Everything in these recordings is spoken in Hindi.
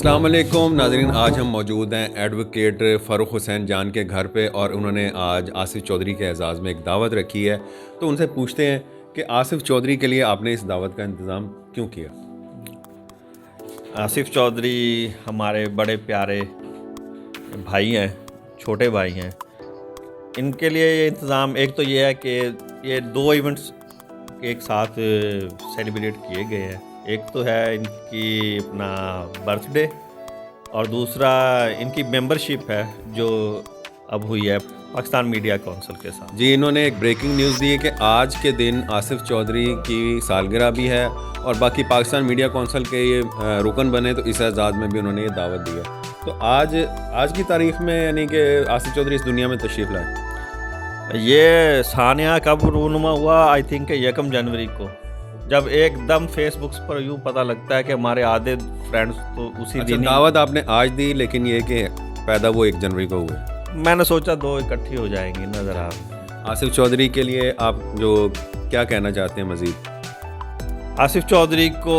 अस्सलाम वालेकुम नाज़रीन, आज हम मौजूद हैं एडवोकेट फ़ारूक हुसैन जान के घर पे और उन्होंने आज आसिफ चौधरी के एजाज़ में एक दावत रखी है। तो उनसे पूछते हैं कि आसिफ चौधरी के लिए आपने इस दावत का इंतज़ाम क्यों किया? आसिफ चौधरी हमारे बड़े प्यारे भाई हैं, छोटे भाई हैं। इनके लिए ये इंतज़ाम एक तो ये है कि ये दो इवेंट्स एक साथ सेलिब्रेट किए गए हैं। एक तो है इनकी अपना बर्थडे और दूसरा इनकी मेंबरशिप है जो अब हुई है पाकिस्तान मीडिया काउंसिल के साथ। जी, इन्होंने एक ब्रेकिंग न्यूज़ दी है कि आज के दिन आसिफ चौधरी की सालगिरह भी है और बाकी पाकिस्तान मीडिया काउंसिल के ये रुकन बने, तो इस एजाज़ में भी उन्होंने ये दावत दी है। तो आज की तारीख़ में यानी कि आसिफ चौधरी इस दुनिया में तशरीफ़ लाए। ये सानिया कब रूनुमा हुआ? आई थिंक 1 जनवरी को, जब एकदम फेसबुक पर यूँ पता लगता है कि हमारे आधे फ्रेंड्स तो उसी दिन दावत आपने आज दी, लेकिन ये कि पैदा वो 1 जनवरी को हुए। मैंने सोचा दो इकट्ठी हो जाएंगी नज़र आ। आसिफ चौधरी के लिए आप जो क्या कहना चाहते हैं मज़ीद? आसिफ चौधरी को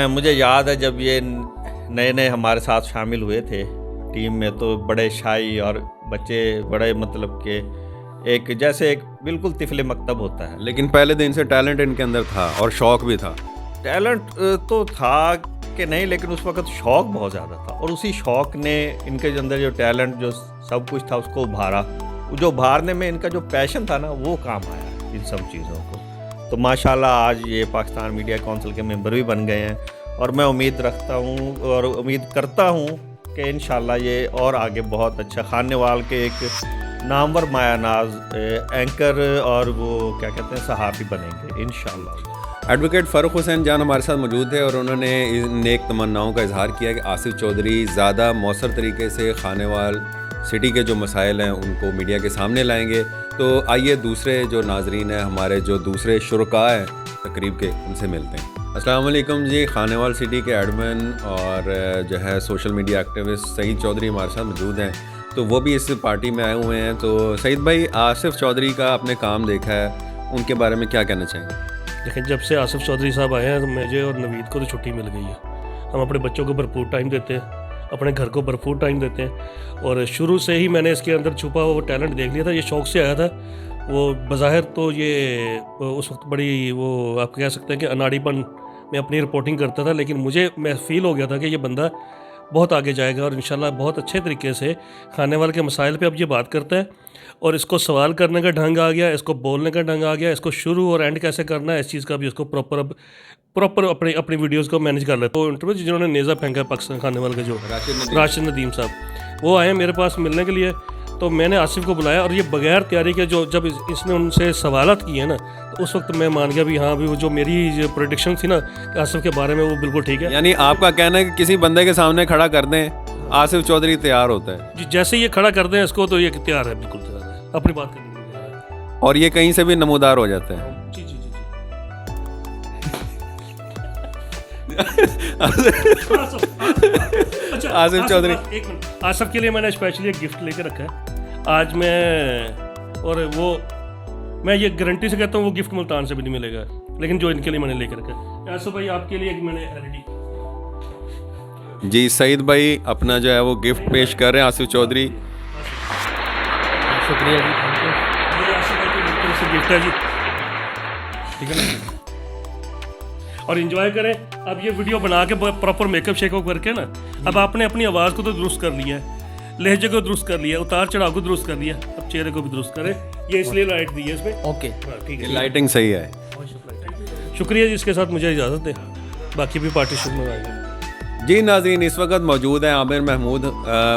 मुझे याद है जब ये नए नए हमारे साथ शामिल हुए थे टीम में, तो बड़े शाई और बच्चे बड़े मतलब के एक जैसे एक बिल्कुल तिफले मकतब होता है। लेकिन पहले दिन से टैलेंट इनके अंदर था और शौक भी था। टैलेंट तो था कि नहीं, लेकिन उस वक्त शौक बहुत ज़्यादा था और उसी शौक ने इनके अंदर जो टैलेंट जो सब कुछ था उसको उभारा। जो उभारने में इनका जो पैशन था ना, वो काम आया इन सब चीज़ों को। तो माशाल्लाह आज ये पाकिस्तान मीडिया काउंसिल के मेंबर भी बन गए हैं और मैं उम्मीद रखता हूँ और उम्मीद करता हूँ कि इंशाल्लाह ये और आगे बहुत अच्छा खानेवाल के एक नामवर मायानाज एंकर और वो क्या कहते हैं सहाफ़ी बनेंगे इंशाल्लाह। एडवोकेट फ़ारूक हुसैन जान हमारे साथ मौजूद है और उन्होंने इन नेक तमन्नाओं का इजहार किया कि आसिफ चौधरी ज़्यादा मौसर तरीके से खानेवाल सिटी के जो मसाइल हैं उनको मीडिया के सामने लाएंगे। तो आइए दूसरे जो नाजरीन हैं, हमारे जो दूसरे शुरका हैं तकरीब के, उनसे मिलते हैं। अस्सलाम वालेकुम जी, खानेवाल सिटी के एडमिन और जो है social media activist Saeed Chaudhry हमारे साथ मौजूद हैं, तो वो भी इस पार्टी में आए हुए हैं। तो सईद भाई, आसिफ चौधरी का आपने काम देखा है, उनके बारे में क्या कहना चाहेंगे? लेकिन जब से आसिफ चौधरी साहब आए हैं तो मुझे और नवीद को तो छुट्टी मिल गई है। हम अपने बच्चों को भरपूर टाइम देते हैं, अपने घर को भरपूर टाइम देते हैं और शुरू से ही मैंने इसके अंदर छुपा हुआ टैलेंट देख लिया था। ये शौक़ से आया था। वो बज़ाहिर तो ये उस वक्त बड़ी वो आप कह सकते हैं कि अनाड़ीपन में अपनी रिपोर्टिंग करता था, लेकिन मैं फ़ील हो गया था कि ये बंदा बहुत आगे जाएगा और इंशाल्लाह बहुत अच्छे तरीके से खानेवाल के मसाइल पे अब ये बात करता है और इसको सवाल करने का ढंग आ गया, इसको बोलने का ढंग आ गया, इसको शुरू और एंड कैसे करना है इस चीज़ का भी इसको प्रॉपर अपनी वीडियोस को मैनेज कर लेता है। तो इंटरव्यू जिन्होंने नेज़ा फेंका है पाकिस्तान खानेवाल के जो राशिद नदीम साहब, वो आए मेरे पास मिलने के लिए। तो मैंने आसिफ को बुलाया और ये बगैर तैयारी के जब इसने उनसे सवालात किए ना, तो उस वक्त मैं मान गया भी हाँ भी वो जो मेरी जो प्रेडिक्शन थी ना कि आसिफ के बारे में वो बिल्कुल ठीक है। यानी आपका कहना है कि किसी बंदे के सामने खड़ा कर दें, आसिफ चौधरी तैयार होता है जी। जैसे ये खड़ा कर दें इसको तो ये तैयार है, बिल्कुल तैयार है अपनी बात करने के लिए तैयार है और ये कहीं से भी नमूदार हो जाता है। जी जी जी जी। अच्छा, आसिफ चौधरी, एक मिनट, आसिफ के लिए मैंने स्पेशली एक गिफ्ट लेकर रखा है आज मैं, और वो मैं ये गारंटी से कहता हूँ वो गिफ्ट मुल्तान से भी नहीं मिलेगा, लेकिन जो इनके लिए मैंने लेकर रखा है। आसिफ भाई आपके लिए एक मैंने एलईडी। जी सईद भाई अपना जो है वो गिफ्ट पेश कर रहे हैं आसिफ चौधरी। शुक्रिया जी, थैंक यू। ये आसिफ भाई की तरफ से गिफ्ट है जी, ठीक है ना। और इन्जॉय करें। अब ये वीडियो बना के प्रॉपर मेकअप शेकअप करके ना, अब आपने अपनी आवाज़ को तो दुरुस्त कर लिया है, लहजे को दुरुस्त कर लिया, उतार चढ़ाव को दुरुस्त कर लिया, अब चेहरे को भी दुरुस्त करें। ये इसलिए लाइट दी है इसमें। ओके ठीक है, लाइटिंग सही है। शुक्रिया जी। इसके साथ मुझे इजाज़त दें, बाकी भी पार्टिसिपेट में आएंगे। जी नाज़रीन, इस वक्त मौजूद हैं आमिर महमूद,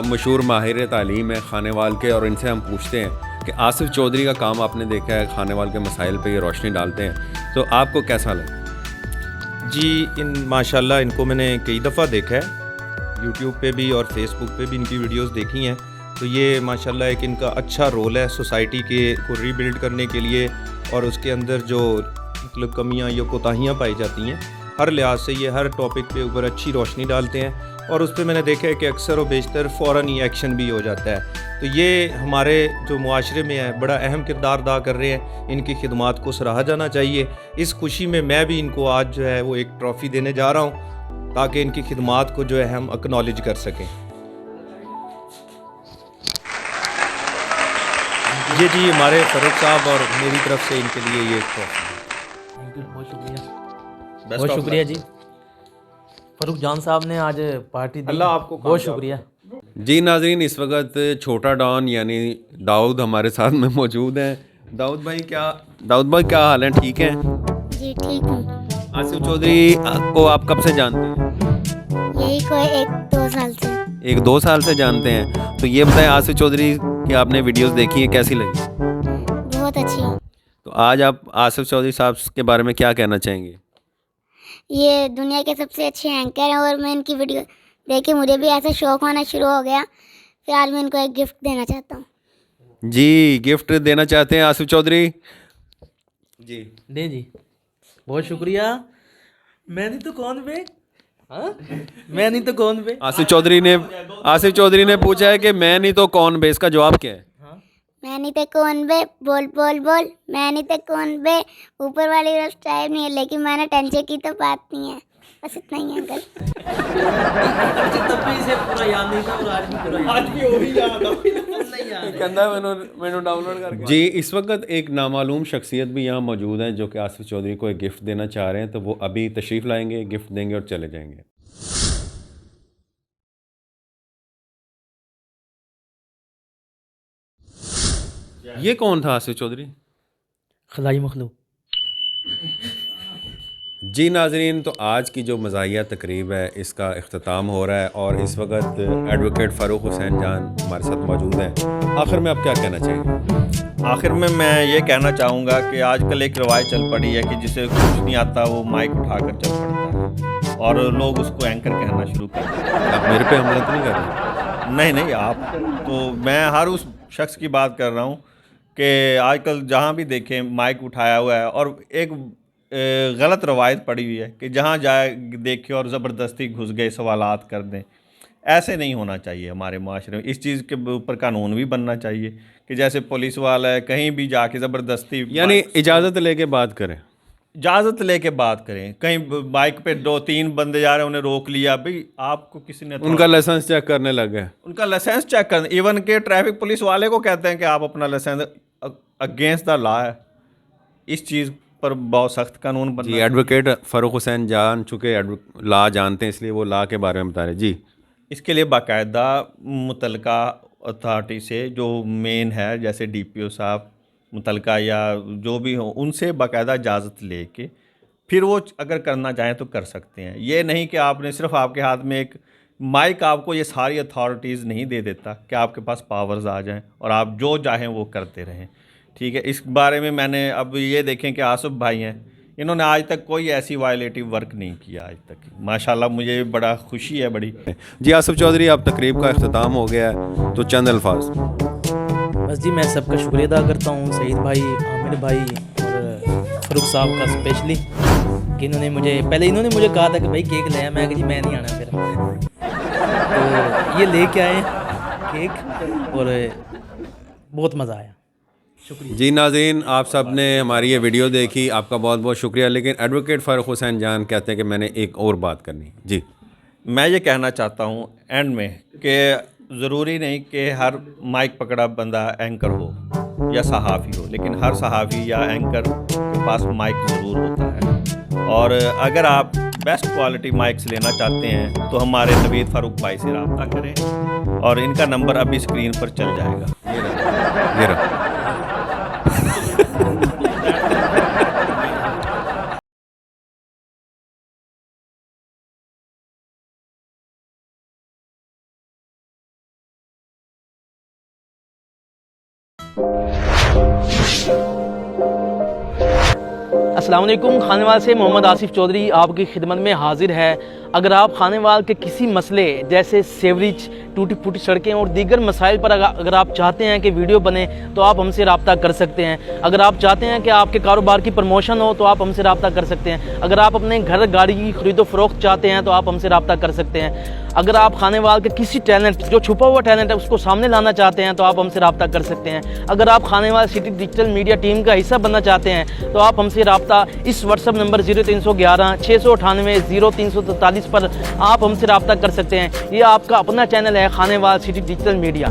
मशहूर माहिर तालीम है खानेवाल के, और इनसे हम पूछते हैं कि आसिफ चौधरी का काम आपने देखा है, खानेवाल के मसाइल पे ये रोशनी डालते हैं, तो आपको कैसा लगा? जी माशाल्लाह इनको मैंने कई दफ़ा देखा है, यूट्यूब पे भी और फेसबुक पे भी इनकी वीडियोस देखी हैं। तो ये माशाल्लाह एक इनका अच्छा रोल है सोसाइटी के को रीबिल्ड करने के लिए, और उसके अंदर जो मतलब कमियां या कोताहियां पाई जाती हैं, हर लिहाज से ये हर टॉपिक पे ऊपर अच्छी रोशनी डालते हैं और उस पर मैंने देखा है कि अक्सर और बेशतर फ़ौरन ही एक्शन भी हो जाता है। तो ये हमारे जो मुआशरे में है बड़ा अहम किरदार अदा कर रहे हैं, इनकी खिदमात को सराहा जाना चाहिए। इस खुशी में मैं भी इनको आज जो है वो एक ट्रॉफ़ी देने जा रहा हूँ ताकि इनकी खिदमात को जो है हम एक्नॉलेज कर सकें। जी हमारे फ़ारूक साहब और मेरी तरफ से इनके लिए ये ट्रॉफी। बहुत शुक्रिया जी। फ़ारूक जान साहब ने आज पार्टी दी, अल्लाह आपको बहुत शुक्रिया। जी नाज़रीन, इस वक्त छोटा डॉन यानी दाऊद हमारे साथ में मौजूद हैं। दाऊद भाई क्या हाल है? ठीक है जी ठीक हूँ। आसिफ चौधरी को आप कब से जानते हैं? यही कोई 1-2 साल से। 1-2 साल से जानते हैं। तो ये बताएं आसिफ चौधरी की आपने वीडियोस देखी हैं, कैसी लगी? बहुत अच्छी। तो आज आप आसिफ चौधरी साहब के बारे में क्या कहना चाहेंगे? ये दुनिया के सबसे अच्छे एंकर हैं और मैं इनकी वीडियो देख के मुझे भी ऐसा शौक होना शुरू हो गया। फिर आज मैं इनको एक गिफ्ट देना चाहता हूँ। जी, गिफ्ट देना चाहते हैं आसिफ चौधरी जी? दे जी, बहुत शुक्रिया। मैं नहीं तो कौन बे? हाँ, मैं नहीं तो कौन बे? आसिफ चौधरी ने पूछा है कि मैं नहीं तो कौन बे, इसका जवाब क्या है? मैं नहीं तो कौन बे, बोल बोल बोल। मैं नहीं तो कौन बे, ऊपर वाली तरफ टाइम नहीं है, लेकिन मैंने टेंशन की तो बात नहीं है। बस इतना ही है अंकल। तब भी इसे पूरा याद नहीं था और आज भी पूरा आज भी वही याद है। जी, इस वक्त एक नामालूम शख्सियत भी यहाँ मौजूद है जो कि आसिफ चौधरी को एक गिफ्ट देना चाह रहे हैं। तो वो अभी तशरीफ़ लाएंगे, गिफ्ट देंगे और चले जाएंगे। ये कौन था आसिफ चौधरी? खुदाई मखलूक। जी नाजरीन, तो आज की जो मज़ाहिया तकरीब है इसका इख्तिताम हो रहा है और इस वक्त एडवोकेट फ़ारूक हुसैन जान हमारे साथ मौजूद हैं। आखिर में आप क्या कहना चाहेंगे? आखिर में मैं ये कहना चाहूँगा कि आजकल एक रवायत चल पड़ी है कि जिसे कुछ नहीं आता वो माइक उठाकर चल पड़ता है और लोग उसको एंकर कहना शुरू कर देते हैं। आप मेरे पे हमला तो नहीं कर रहे? नहीं आप तो, मैं हर उस शख्स की बात कर रहा हूँ कि आजकल जहाँ भी देखें माइक उठाया हुआ है और एक गलत रवायत पड़ी हुई है कि जहाँ जाए देखे और ज़बरदस्ती घुस गए सवालात कर दें। ऐसे नहीं होना चाहिए हमारे माशरे में। इस चीज़ के ऊपर कानून भी बनना चाहिए कि जैसे पुलिस वाला है कहीं भी जाके ज़बरदस्ती, यानी इजाज़त लेके बात करें। इजाज़त लेके बात करें। कहीं बाइक पे 2-3 बंदे जा रहे हैं, उन्हें रोक लिया, भाई आपको किसी ने उनका लाइसेंस चेक करने लग गए। उनका लाइसेंस चेक कर, इवन के ट्रैफिक पुलिस वाले को कहते हैं कि आप अपना लाइसेंस, अगेंस्ट द लॉ है। इस चीज़ पर बहुत सख्त कानून बनना। जी, एडवोकेट फ़ारूक हुसैन जान चुके लॉ जानते हैं, इसलिए वो लॉ के बारे में बता रहे। जी, इसके लिए बाकायदा मुतलका अथॉरिटी से जो मेन है, जैसे DPO साहब मुतलका या जो भी हो, उनसे बाकायदा इजाज़त लेके फिर वो अगर करना चाहें तो कर सकते हैं। ये नहीं कि आपने सिर्फ आपके हाथ में एक माइक, आपको ये सारी अथॉरिटीज़ नहीं दे देता कि आपके पास पावर्स आ जाएं और आप जो चाहें वो करते रहें। ठीक है, इस बारे में मैंने अब ये देखें कि आसिफ भाई हैं, इन्होंने आज तक कोई ऐसी वायलेटिव वर्क नहीं किया आज तक। माशाल्लाह, मुझे बड़ा खुशी है बड़ी। जी आसिफ चौधरी, अब तकरीब का इख्तिताम हो गया है, तो चंद अल्फाज। बस जी, मैं सबका शुक्रिया अदा करता हूँ, सईद भाई, आमिर भाई और फ़ारूक साहब का स्पेशली, कि इन्होंने मुझे कहा था कि भाई केक ले आया। मैं कहा जी मैं नहीं आना फिर। तो ये लेके आए केक और बहुत मज़ा आया। शुक्रिया जी नाज़रीन, आप सब ने हमारी ये वीडियो देखी, आपका बहुत बहुत शुक्रिया। लेकिन एडवोकेट फ़ारूक हुसैन जान कहते हैं कि मैंने एक और बात करनी। जी, मैं ये कहना चाहता हूँ एंड में कि ज़रूरी नहीं कि हर माइक पकड़ा बंदा एंकर हो या सहाफ़ी हो, लेकिन हर सहाफ़ी या एंकर के पास माइक ज़रूर होता है। और अगर आप बेस्ट क्वालिटी माइक्स लेना चाहते हैं तो हमारे नवीद फ़ारूक भाई से रब्ता करें और इनका नंबर अभी स्क्रीन पर चल जाएगा। ये रहा। अस्सलाम वालेकुम। खानेवाल से मोहम्मद आसिफ चौधरी आपकी खिदमत में हाजिर है। अगर आप खानेवाल के किसी मसले जैसे सेवरेज, टूटी फूटी सड़कें और दीगर मसाइल पर अगर आप चाहते हैं कि वीडियो बने तो आप हमसे रब्ता कर सकते हैं। अगर आप चाहते हैं कि आपके कारोबार की प्रमोशन हो तो आप हमसे रब्ता कर सकते हैं। अगर आप अपने घर गाड़ी की खरीदो फरोख्त चाहते हैं तो आप हमसे रब्ता कर सकते हैं। अगर आप खानेवाल के किसी टैलेंट जो छुपा हुआ टैलेंट है उसको सामने लाना चाहते हैं तो आप हमसे रब्ता कर सकते हैं। अगर आप Khanewal city digital media team का हिस्सा बनना चाहते हैं तो आप हमसे रब्ता इस व्हाट्सएप नंबर 0311 698 0343 पर आप हमसे रब्ता कर सकते हैं। ये आपका अपना चैनल है खानेवाल सिटी डिजिटल मीडिया।